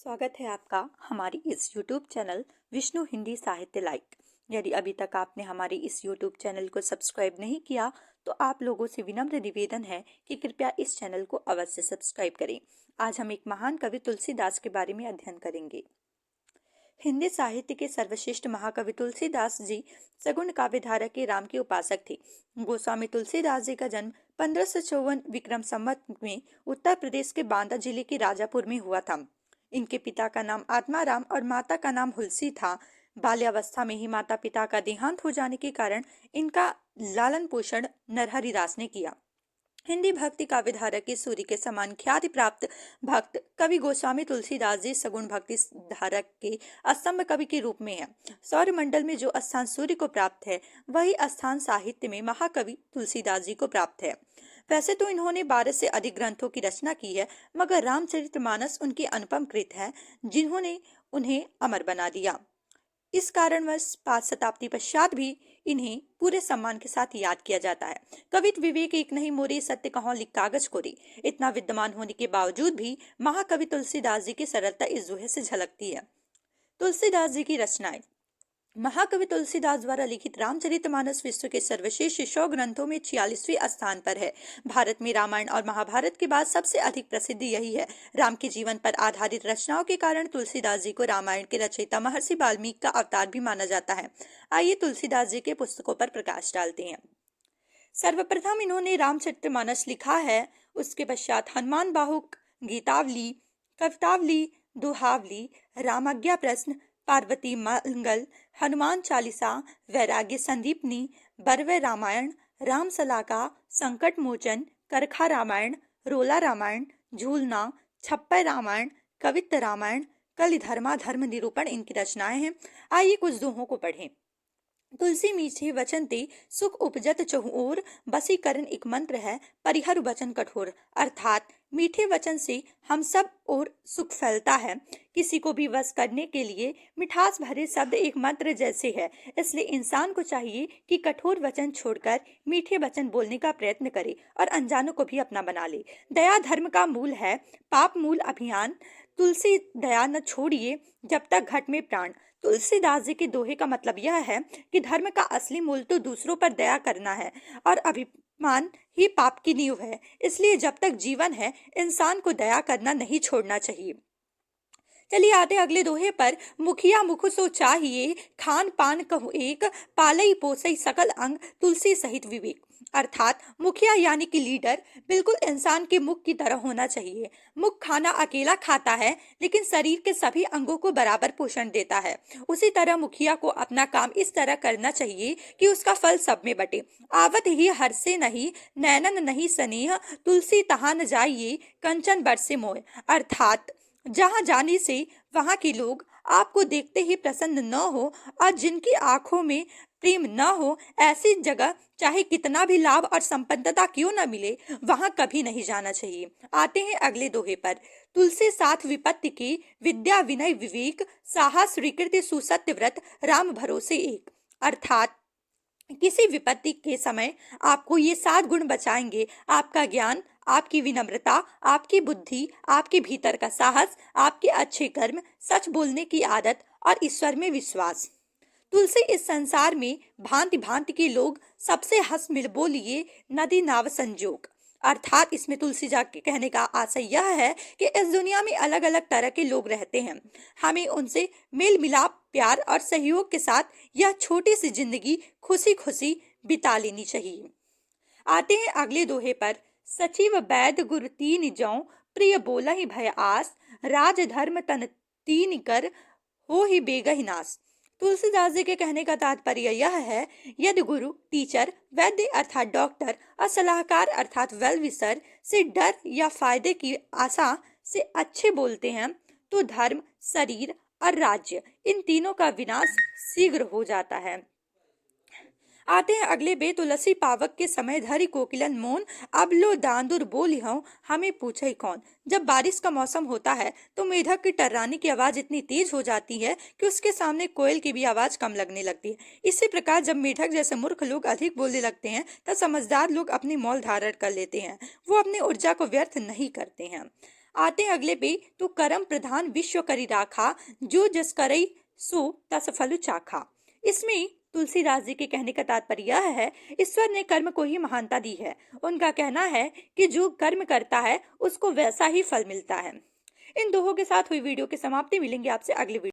स्वागत है आपका हमारी इस YouTube चैनल विष्णु हिंदी साहित्य लाइक। यदि अभी तक आपने हमारी इस YouTube चैनल को सब्सक्राइब नहीं किया तो आप लोगों से विनम्र निवेदन है कि कृपया इस चैनल को अवश्य सब्सक्राइब करें। आज हम एक महान कवि तुलसीदास के बारे में अध्ययन करेंगे। हिंदी साहित्य के सर्वश्रेष्ठ महाकवि तुलसीदास जी सगुण काव्यधारा के राम के उपासक थे। गोस्वामी तुलसीदास जी का जन्म 1554 विक्रम संवत में उत्तर प्रदेश के बांदा जिले के राजापुर में हुआ था। इनके पिता का नाम आत्माराम और माता का नाम हुलसी था। बाल्यावस्था में ही माता पिता का देहांत हो जाने के कारण इनका लालन पोषण नरहरि दास ने किया। हिंदी भक्ति काव्यधारा के सूर्य के समान ख्याति प्राप्त भक्त कवि गोस्वामी तुलसीदास जी सगुण भक्ति धारा के अस्तंभ कवि के रूप में है। सौर मंडल में जो स्थान सूर्य को प्राप्त है वही स्थान साहित्य में महाकवि तुलसीदास जी को प्राप्त है। वैसे तो इन्होंने 12 से अधिक ग्रंथों की रचना की है, मगर रामचरितमानस उनकी अनुपम कृत है जिन्होंने उन्हें अमर बना दिया। इस कारणवश 5 शताब्दी पश्चात भी इन्हें पूरे सम्मान के साथ याद किया जाता है। कवित विवेक एक नहीं मोरे, सत्य कहो लिख कागज कोरे। इतना विद्यमान होने के बावजूद भी महाकवि तुलसीदास जी की सरलता इस दोहे से झलकती है। तुलसीदास जी की रचनाएं। महाकवि तुलसीदास द्वारा लिखित रामचरितमानस विश्व के सर्वश्रेष्ठ 100 ग्रंथों में 46वें स्थान पर है। भारत में रामायण और महाभारत के बाद सबसे अधिक प्रसिद्ध यही है। राम के जीवन पर आधारित रचनाओं के कारण तुलसीदास जी को रामायण के रचयिता महर्षि वाल्मीकि का अवतार भी माना जाता है। आइए तुलसीदास जी के पुस्तकों पर प्रकाश डालते हैं। सर्वप्रथम इन्होंने रामचरितमानस लिखा है, उसके पश्चात हनुमान बाहुक, गीतावली, कवितावली, दोहावली, रामाज्ञा प्रश्न, पार्वती मंगल, हनुमान चालीसा, वैराग्य संदीपनी, बरवे रामायण, राम सलाका, संकट मोचन, करखा रामायण, रोला रामायण, झूलना, छप्पर रामायण, कवित्त रामायण, कलि धर्मा धर्म निरूपण इनकी रचनाएं हैं। आइए कुछ दोहों को पढ़ें। तुलसी मीठे वचन ते सुख उपजत चहुओर, बसी करण एक मंत्र है परिहर वचन कठोर। अर्थात मीठे वचन से हम सब और सुख फैलता है। किसी को भी वश करने के लिए मिठास भरे शब्द एक मंत्र जैसे है। इसलिए इंसान को चाहिए कि कठोर वचन छोड़कर मीठे वचन बोलने का प्रयत्न करे और अनजानों को भी अपना बना ले। दया धर्म का मूल है, पाप मूल अभियान। तुलसी दया न छोड़िए जब तक घट में प्राण। तुलसीदास जी के दोहे का मतलब यह है कि धर्म का असली मूल तो दूसरों पर दया करना है और अभिमान ही पाप की नींव है। इसलिए जब तक जीवन है इंसान को दया करना नहीं छोड़ना चाहिए। चलिए आते अगले दोहे पर। मुखिया मुख सो चाहिए, खान पान कहु एक, पालई पोसई सकल अंग, तुलसी सहित विवेक। अर्थात मुखिया यानी कि लीडर बिल्कुल इंसान के मुख की तरह होना चाहिए। मुख खाना अकेला खाता है लेकिन शरीर के सभी अंगों को बराबर पोषण देता है। उसी तरह मुखिया को अपना काम इस तरह करना चाहिए कि उसका फल सब में बटे। आवत ही हर से नहीं, नैनन नहीं स्नेह, तुलसी तहां न जाइए, कंचन बरसे मोह। अर्थात जहां जाने से वहां के लोग आपको देखते ही प्रसन्न न हो और जिनकी आंखों में प्रेम न हो, ऐसी जगह चाहे कितना भी लाभ और संपन्नता क्यों न मिले वहां कभी नहीं जाना चाहिए। आते हैं अगले दोहे पर। तुलसी साथ विपत्ति के, विद्या विनय विवेक, साहस स्वीकृति सुसत्य व्रत, राम भरोसे एक। अर्थात किसी विपत्ति के समय आपको ये 7 गुण बचाएंगे। आपका ज्ञान, आपकी विनम्रता, आपकी बुद्धि, आपके भीतर का साहस, आपके अच्छे कर्म, सच बोलने की आदत और ईश्वर में विश्वास। तुलसी इस संसार में भांति भांति के लोग सबसे हंस मिल बोलिए, नदी नाव संजोग। अर्थात इसमें तुलसी जी के कहने का आशय यह है कि इस दुनिया में अलग अलग तरह के लोग रहते हैं। हमें उनसे मेल मिलाप, प्यार और सहयोग के साथ यह छोटी सी जिंदगी खुशी खुशी बिता लेनी चाहिए। आते हैं अगले दोहे पर। सचिव वैद्य गुरु तीन जौ, प्रिय बोला ही भय आस, राज धर्म तन तीन कर, हो ही बेगहि नाश। तुलसीदास जी के कहने का तात्पर्य यह है, यदि गुरु, टीचर, वैद्य अर्थात डॉक्टर और सलाहकार अर्थात वेल विशर से डर या फायदे की आशा से अच्छे बोलते हैं तो धर्म, शरीर और राज्य इन तीनों का विनाश शीघ्र हो जाता है। आते हैं अगले। बे तुलसी पावक के समय धरी कोकिलन मोन, अब लो दांदुर बोली हूँ, हमें पूछे कौन। जब बारिश का मौसम होता है तो मेढक की टर्राने की आवाज इतनी तेज हो जाती है कि उसके सामने कोयल की भी आवाज कम लगने लगती है। इसी प्रकार जब मेढक जैसे मूर्ख लोग अधिक बोलने लगते हैं तब समझदार लोग अपनी मौन धारण कर लेते हैं। वो अपनी ऊर्जा को व्यर्थ नहीं करते हैं। आते हैं अगले पे, तो कर्म प्रधान विश्व करी राखा, जो जस करई सो तस फल चाखा। इसमें तुलसीदास जी के कहने का तात्पर्य यह है, ईश्वर ने कर्म को ही महानता दी है। उनका कहना है कि जो कर्म करता है उसको वैसा ही फल मिलता है। इन दोहों के साथ हुई वीडियो की समाप्ति। मिलेंगे आपसे अगले वीडियो।